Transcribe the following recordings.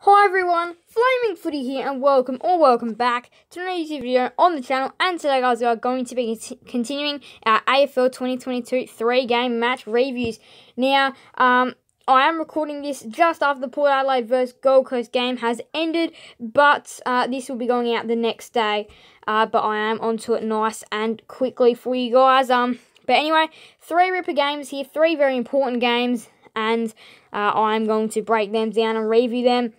Hi everyone, Flaming Footy here and welcome back to another YouTube video on the channel. And today guys, we are going to be continuing our AFL 2022 3-game match reviews. Now, I am recording this just after the Port Adelaide vs Gold Coast game has ended, but this will be going out the next day. But I am onto it nice and quickly for you guys. But anyway, 3 ripper games here, 3 very important games. And I'm going to break them down and review them.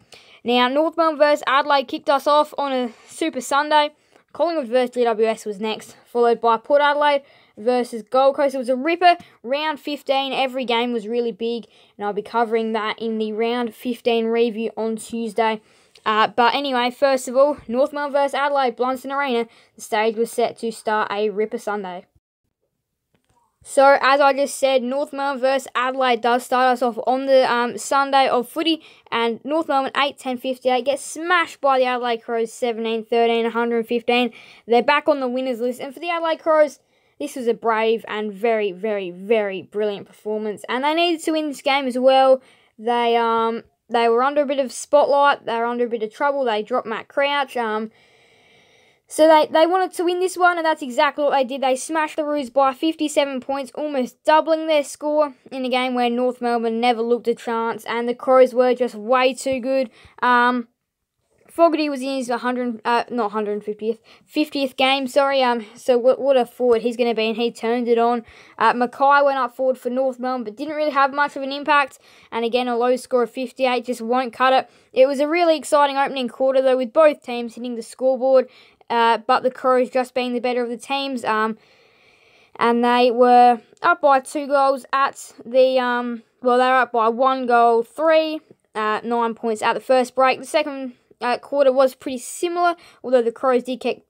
Now, North Melbourne vs Adelaide kicked us off on a Super Sunday. Collingwood vs GWS was next, followed by Port Adelaide versus Gold Coast. It was a ripper. Round 15, every game was really big, and I'll be covering that in the Round 15 review on Tuesday. But anyway, first of all, North Melbourne vs Adelaide, Blundstone Arena. The stage was set to start a ripper Sunday. So, as I just said, North Melbourne vs Adelaide does start us off on the Sunday of footy, and North Melbourne 8-10-58 gets smashed by the Adelaide Crows 17-13, 115. They're back on the winners list, and for the Adelaide Crows, this was a brave and very, very, very brilliant performance, and they needed to win this game as well. They were under a bit of spotlight, they were under a bit of trouble, they dropped Matt Crouch, so they wanted to win this one, and that's exactly what they did. They smashed the Roos by 57 points, almost doubling their score in a game where North Melbourne never looked a chance, and the Crows were just way too good. Fogarty was in his 50th game, sorry. So what a forward he's going to be, and he turned it on. Mackay went up forward for North Melbourne, but didn't really have much of an impact. And again, a low score of 58 just won't cut it. It was a really exciting opening quarter, though, with both teams hitting the scoreboard. But the Crows just being the better of the teams, and they were up by 2 goals at the, they were up by 1 goal, 9 points at the first break. The second quarter was pretty similar, although the Crows did get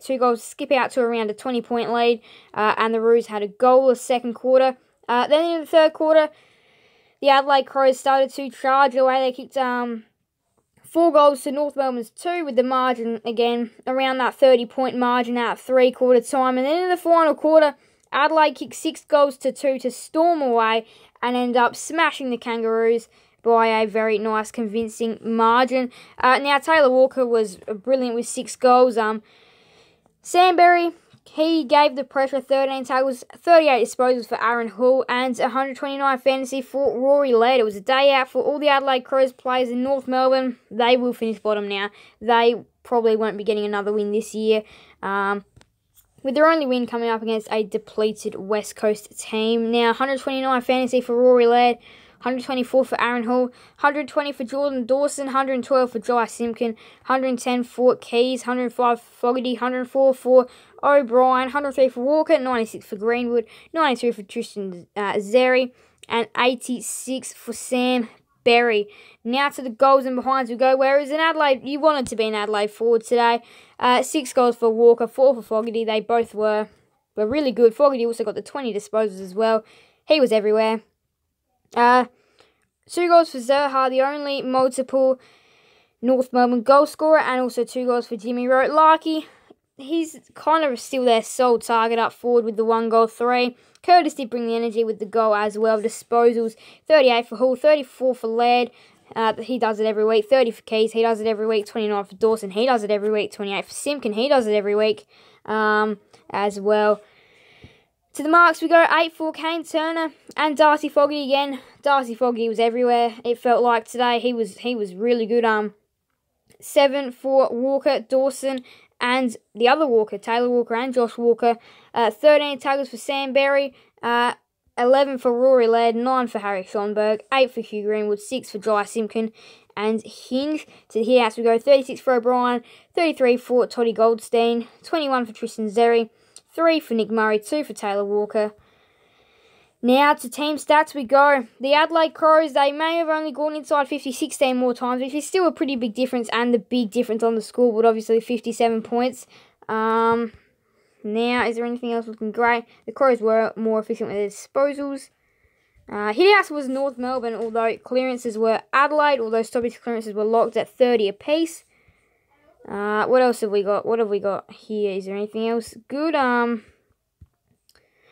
2 goals, skip out to around a 20-point lead, and the Roos had a goalless second quarter. Then in the third quarter, the Adelaide Crows started to charge away. They kicked 4 goals to North Melbourne's 2, with the margin, again, around that 30-point margin at 3-quarter time. And then in the final quarter, Adelaide kicked 6 goals to 2 to storm away and end up smashing the Kangaroos by a very nice, convincing margin. Now, Taylor Walker was brilliant with 6 goals. Samberry, he gave the pressure, 13 tackles, 38 disposals for Aaron Hull, and 129 fantasy for Rory Laird. It was a day out for all the Adelaide Crows players in North Melbourne. They will finish bottom now. They probably won't be getting another win this year, with their only win coming up against a depleted West Coast team. Now, 129 fantasy for Rory Laird, 124 for Aaron Hull, 120 for Jordan Dawson, 112 for Jai Simpkin, 110 for Keys, 105 for Fogarty, 104 for O'Brien, 103 for Walker, 96 for Greenwood, 92 for Tristan Xerri, and 86 for Sam Berry. Now to the goals and behinds we go, whereas in Adelaide, you wanted to be an Adelaide forward today. 6 goals for Walker, 4 for Fogarty. They both were really good. Fogarty also got the 20 disposals as well. He was everywhere. 2 goals for Zerha, the only multiple North Melbourne goal scorer, and also 2 goals for Jimmy Rote. Larkey, he's kind of still their sole target up forward with the 1 goal, 3. Curtis did bring the energy with the goal as well. Disposals, 38 for Hull, 34 for Laird. He does it every week. 30 for Keys, he does it every week. 29 for Dawson, he does it every week. 28 for Simpkin, he does it every week as well. To the marks we go, 8 for Kane Turner and Darcy Fogarty again. Darcy Fogarty was everywhere, it felt like today. He was really good. 7 for Walker, Dawson, and the other Walker, Taylor Walker and Josh Walker. 13 tackles for Sam Berry, 11 for Rory Laird, 9 for Harry Schonberg, 8 for Hugh Greenwood, 6 for Jai Simpkin and Hinge. To the hit-outs we go, 36 for O'Brien, 33 for Toddy Goldstein, 21 for Tristan Xerri, 3 for Nick Murray, 2 for Taylor Walker. Now to team stats we go. The Adelaide Crows, they may have only gone inside 50 16 more times, which is still a pretty big difference, and the big difference on the scoreboard, obviously 57 points. Now, is there anything else looking great? The Crows were more efficient with their disposals. Hit-outs was North Melbourne, although clearances were Adelaide, although stoppage clearances were locked at 30 apiece. What else have we got? What have we got here? Is there anything else good?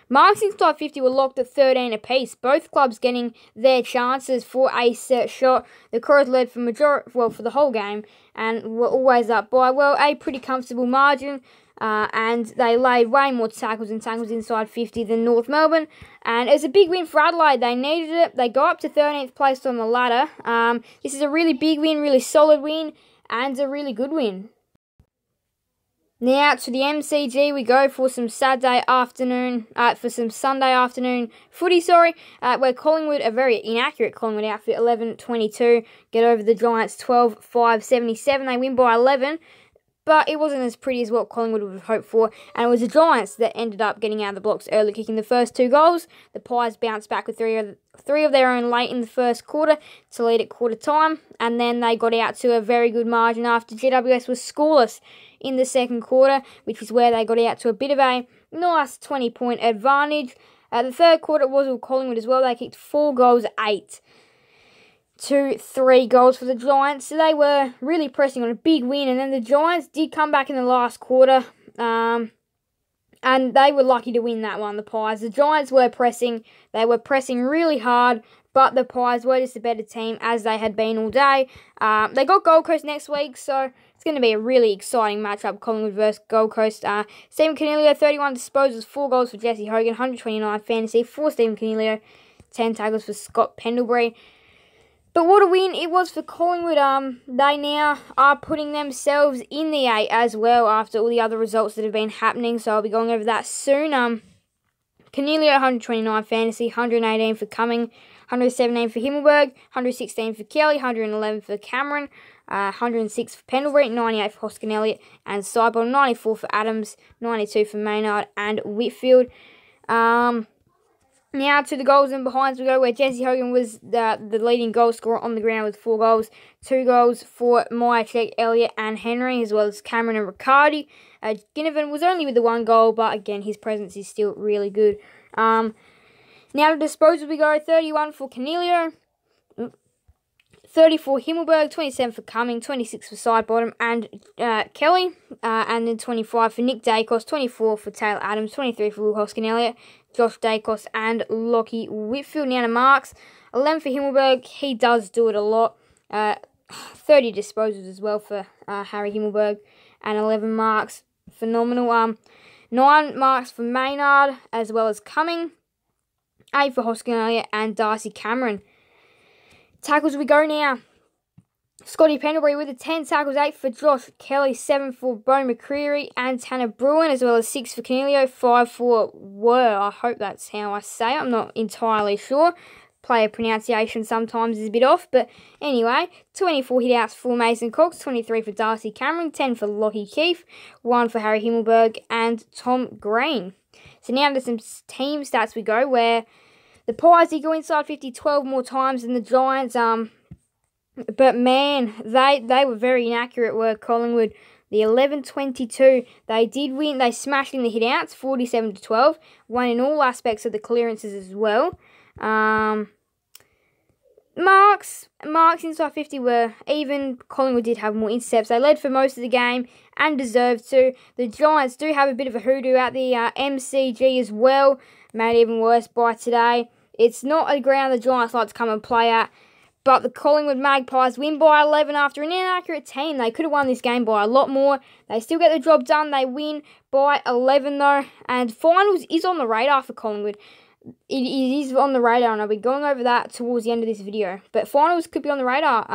Marks inside 50 were locked at 13 apiece, both clubs getting their chances for a set shot. The Crows led for the whole game and were always up by, a pretty comfortable margin. And they laid way more tackles inside 50 than North Melbourne. And it was a big win for Adelaide. They needed it. They go up to 13th place on the ladder. This is a really big win, really solid win, and a really good win. Now to the MCG we go for some Sunday afternoon footy, where Collingwood, a very inaccurate Collingwood outfit, 11-22, get over the Giants 12-5-77. They win by 11. But it wasn't as pretty as what Collingwood would have hoped for, and it was the Giants that ended up getting out of the blocks early, kicking the first 2 goals. The Pies bounced back with three of their own late in the first quarter to lead at quarter time, and then they got out to a very good margin after GWS was scoreless in the second quarter, which is where they got out to a bit of a nice 20-point advantage. The third quarter was all Collingwood as well. They kicked 4 goals, 8 to 3 goals for the Giants. So they were really pressing on a big win. And then the Giants did come back in the last quarter. And they were lucky to win that one, the Pies. The Giants were pressing. They were pressing really hard. But the Pies were just a better team, as they had been all day. They got Gold Coast next week. So it's going to be a really exciting matchup, Collingwood versus Gold Coast. Stephen Coniglio, 31 disposals, 4 goals for Jesse Hogan, 129 fantasy, 4 Stephen Coniglio, 10 tackles for Scott Pendlebury. But what a win it was for Collingwood. They now are putting themselves in the 8 as well after all the other results that have been happening. So I'll be going over that soon. Coniglio, 129 fantasy, 118 for Cumming, 117 for Himmelberg, 116 for Kelly, 111 for Cameron, 106 for Pendlebury, 98 for Hoskin Elliott and Seibel, 94 for Adams, 92 for Maynard and Whitfield. Now to the goals and behinds we go, where Jesse Hogan was the leading goal scorer on the ground with 4 goals. 2 goals for Myercheck, Elliott and Henry, as well as Cameron and Riccardi. Ginnivan was only with the 1 goal, but again, his presence is still really good. Now to disposals we go, 31 for Coniglio, 30 for Himmelberg, 27 for Cumming, 26 for Sidebottom and Kelly, and then 25 for Nick Dacos, 24 for Taylor Adams, 23 for Will Hoskin Elliott, Josh Dacos and Lockie Whitfield. Now to marks, 11 for Himmelberg, he does do it a lot, 30 disposals as well for Harry Himmelberg, and 11 marks, phenomenal. 9 marks for Maynard as well as Cumming, 8 for Hoskin Elliott and Darcy Cameron. Tackles we go now. Scotty Pendlebury with the 10 tackles, 8 for Josh Kelly, 7 for Bo McCreary and Tanner Bruin, as well as 6 for Coniglio, 5 for I hope that's how I say it, I'm not entirely sure. Player pronunciation sometimes is a bit off, but anyway, 24 hit-outs for Mason Cox, 23 for Darcy Cameron, 10 for Lockie Keefe, 1 for Harry Himmelberg and Tom Green. So now to some team stats we go, where the Pies did go inside 50 12 more times than the Giants, but man, they were very inaccurate, were Collingwood. The 11-22, they did win. They smashed in the hit-outs, 47-12, won in all aspects of the clearances as well. Marks inside 50 were even. Collingwood did have more intercepts. They led for most of the game and deserved to. The Giants do have a bit of a hoodoo at the MCG as well, made even worse by today. It's not a ground the Giants like to come and play at, but the Collingwood Magpies win by 11 after an inaccurate team. They could have won this game by a lot more. They still get the job done. They win by 11 though, and finals is on the radar for Collingwood. It is on the radar, and I'll be going over that towards the end of this video. But finals could be on the radar.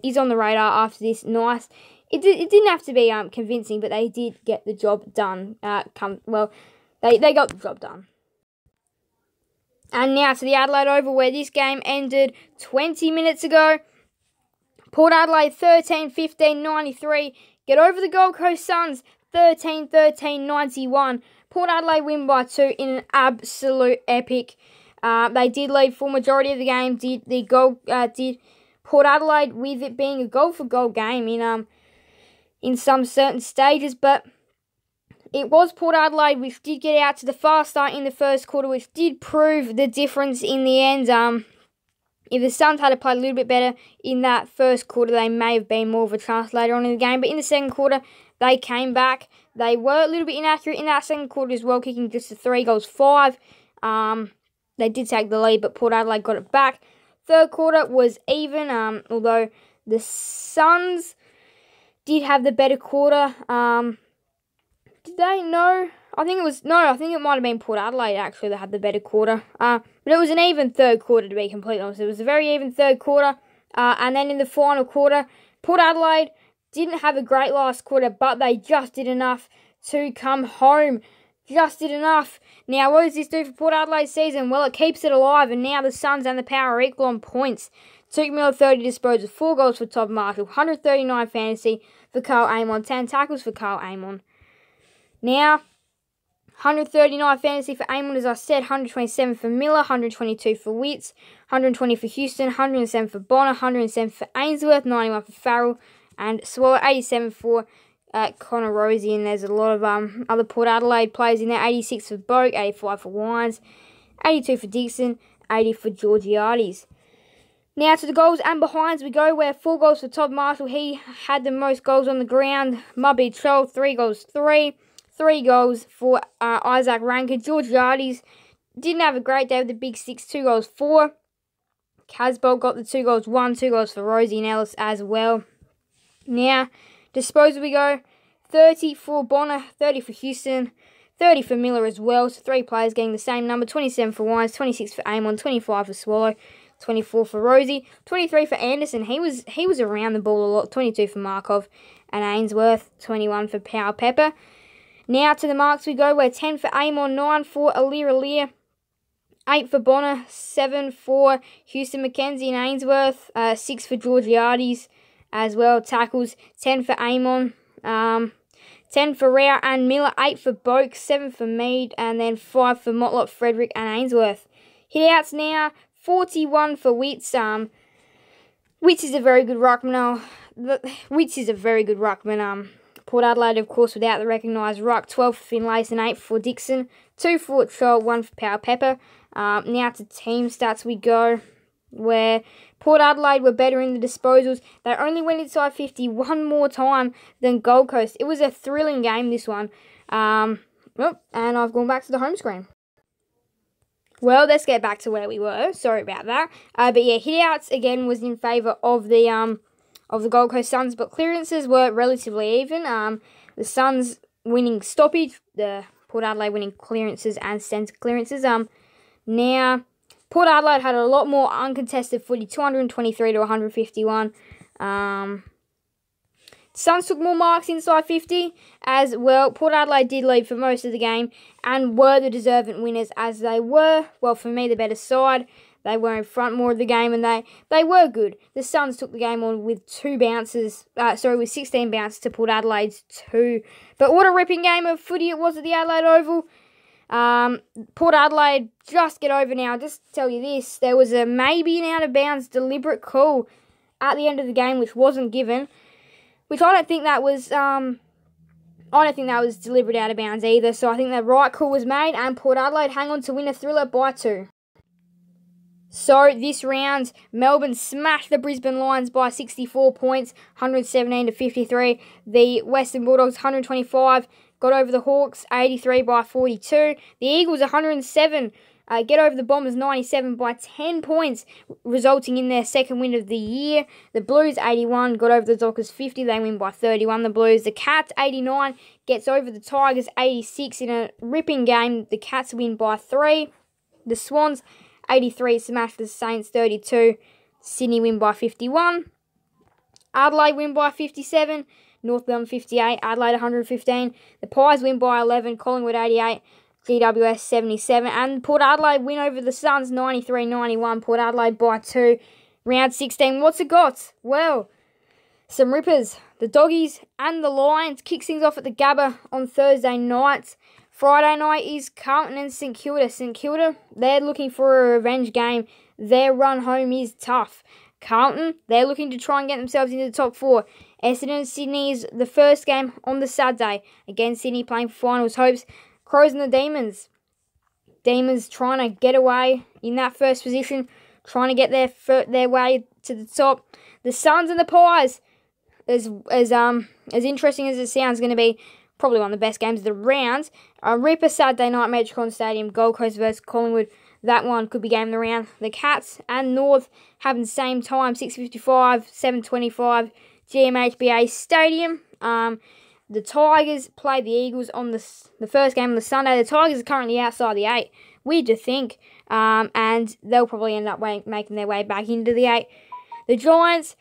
Is on the radar after this. Nice. It didn't have to be convincing, but they did get the job done. They got the job done. And now to the Adelaide Oval, where this game ended 20 minutes ago. Port Adelaide 13-15-93. Get over the Gold Coast Suns 13-13-91. Port Adelaide win by 2 in an absolute epic. They did lead for majority of the game. Did Port Adelaide, with it being a goal-for-goal game in some certain stages, but it was Port Adelaide which did get out to the fast start in the first quarter, which did prove the difference in the end. If the Suns had played a little bit better in that first quarter, they may have been more of a chance later on in the game. But in the second quarter, they came back. They were a little bit inaccurate in that second quarter as well, kicking just to 3 goals, 5. They did take the lead, but Port Adelaide got it back. Third quarter was even, although the Suns did have the better quarter. Did they? No. I think it might have been Port Adelaide, actually, that had the better quarter. But it was an even third quarter, to be completely honest. It was a very even third quarter. And then in the final quarter, Port Adelaide didn't have a great last quarter, but they just did enough to come home. Just did enough. Now, what does this do for Port Adelaide's season? Well, it keeps it alive, and now the Suns and the Power are equal on points. 2 Miller 30 disposals, 4 goals for Todd Marshall, 139 fantasy for Carl Amon, 10 tackles for Carl Amon. Now, 139 fantasy for Amon, as I said, 127 for Miller, 122 for Witts, 120 for Houston, 107 for Bonner, 107 for Ainsworth, 91 for Farrell, and Swallow, 87 for Connor Rosie. And there's a lot of other Port Adelaide players in there, 86 for Boak, 85 for Wines, 82 for Dixon, 80 for Georgiades. Now to the goals and behinds we go, where 4 goals for Todd Marshall. He had the most goals on the ground. Mubby Troll, 3 goals, 3. 3 goals for Isaac Rankin. Georgiades didn't have a great day with the big 6, 2 goals, 4. Casbolt got the 2 goals, 1, 2 goals for Rosie and Ellis as well. Now, disposal we go, 30 for Bonner, 30 for Houston, 30 for Miller as well. So 3 players getting the same number, 27 for Wines, 26 for Amon, 25 for Swallow, 24 for Rosie, 23 for Anderson. He was around the ball a lot, 22 for Markov, and Ainsworth, 21 for Power Pepper. Now to the marks we go, where 10 for Amon, 9 for Alir, 8 for Bonner, 7 for Houston McKenzie and Ainsworth, 6 for Georgiades as well. Tackles, 10 for Amon, 10 for Rao and Miller, 8 for Boak, 7 for Mead, and then 5 for Motlop, Frederick and Ainsworth. Hit-outs now, 41 for Witts. Witts is a very good ruckman. Port Adelaide, of course, without the recognised ruck. 12 for Finlayson and 8 for Dixon. 2 for Troll, 1 for Power Pepper. Now to team stats we go, where Port Adelaide were better in the disposals. They only went inside 50 one more time than Gold Coast. It was a thrilling game, this one. And I've gone back to the home screen. Well, let's get back to where we were. Sorry about that. But yeah, hit-outs again was in favour of the Gold Coast Suns, but clearances were relatively even. The Suns winning stoppage, the Port Adelaide winning clearances and centre clearances. Now, Port Adelaide had a lot more uncontested footy, 223 to 151. Suns took more marks inside 50 as well. Port Adelaide did lead for most of the game and were the deserving winners, as they were, well, for me, the better side. They were in front more of the game, and they were good. The Suns took the game on with 16 bounces to Port Adelaide's 2. But what a ripping game of footy it was at the Adelaide Oval. Port Adelaide just get over now. Just tell you this, there was a maybe an out-of-bounds deliberate call at the end of the game, which wasn't given, which I don't think that was deliberate out-of-bounds either. So I think the right call was made, and Port Adelaide hang on to win a thriller by 2. So this round, Melbourne smashed the Brisbane Lions by 64 points, 117 to 53. The Western Bulldogs, 125, got over the Hawks, 83 by 42. The Eagles, 107, get over the Bombers, 97 by 10 points, resulting in their second win of the year. The Blues, 81, got over the Dockers, 50. They win by 31, the Blues. The Cats, 89, gets over the Tigers, 86, in a ripping game. The Cats win by 3. The Swans, 83, smashed the Saints, 32. Sydney win by 51. Adelaide win by 57. North Melbourne 58. Adelaide 115. The Pies win by 11. Collingwood 88. GWS 77. And Port Adelaide win over the Suns 93-91. Port Adelaide by 2. Round 16. What's it got? Well, some rippers. The Doggies and the Lions kick things off at the Gabba on Thursday night. Friday night is Carlton and St Kilda. St Kilda, they're looking for a revenge game. Their run home is tough. Carlton, they're looking to try and get themselves into the top 4. Essendon Sydney is the first game on the Saturday. Again, Sydney playing for finals hopes. Crows and the Demons. Demons trying to get away in that first position. trying to get their way to the top. The Suns and the Pies, as interesting as it sounds, going to be probably one of the best games of the round. Ripper Saturday night, Metricon Stadium, Gold Coast versus Collingwood. That one could be game of the round. The Cats and North having the same time, 6:55, 7:25, GMHBA Stadium. The Tigers play the Eagles on the first game on the Sunday. The Tigers are currently outside the 8. Weird to think. And they'll probably end up making their way back into the 8. The Giants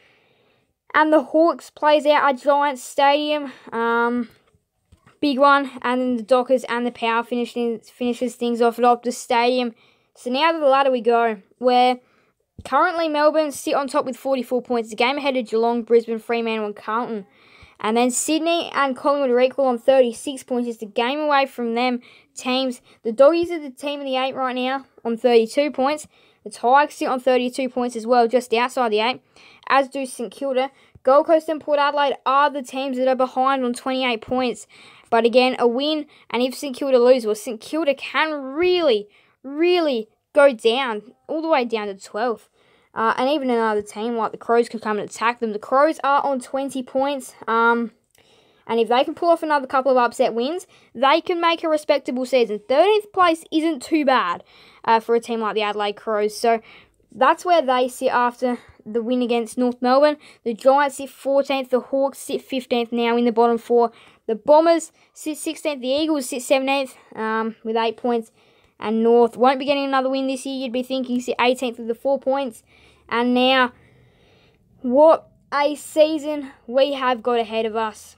and the Hawks plays out at Giants Stadium. Big one. And then the Dockers and the Power finishes things off at Optus Stadium. So now to the ladder we go, where currently Melbourne sit on top with 44 points. The game ahead of Geelong, Brisbane, Fremantle and Carlton. And then Sydney and Collingwood are equal on 36 points. Just a game away from them teams. The Doggies are the team of the 8 right now on 32 points. The Tigers sit on 32 points as well, just outside the 8. As do St Kilda. Gold Coast and Port Adelaide are the teams that are behind on 28 points. But again, a win, and if St Kilda lose, well, St Kilda can really go down, all the way down to 12th. And even another team like the Crows could come and attack them. The Crows are on 20 points. And if they can pull off another couple of upset wins, they can make a respectable season. 13th place isn't too bad for a team like the Adelaide Crows. So that's where they sit after the win against North Melbourne. The Giants sit 14th. The Hawks sit 15th now in the bottom 4. The Bombers sit 16th. The Eagles sit 17th with 8 points. And North won't be getting another win this year. You'd be thinking sit 18th with the 4 points. And now, what a season we have got ahead of us.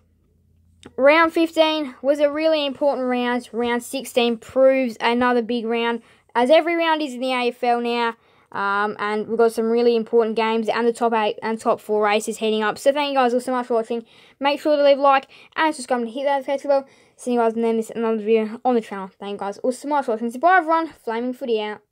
Round 15 was a really important round. Round 16 proves another big round, as every round is in the AFL now. And we've got some really important games and the top 8 and top 4 races heading up. So thank you guys all so much for watching. Make sure to leave a like and subscribe and hit that notification bell. See you guys and then miss another video on the channel. Thank you guys all so much for watching. So bye everyone. Flaming Footy out.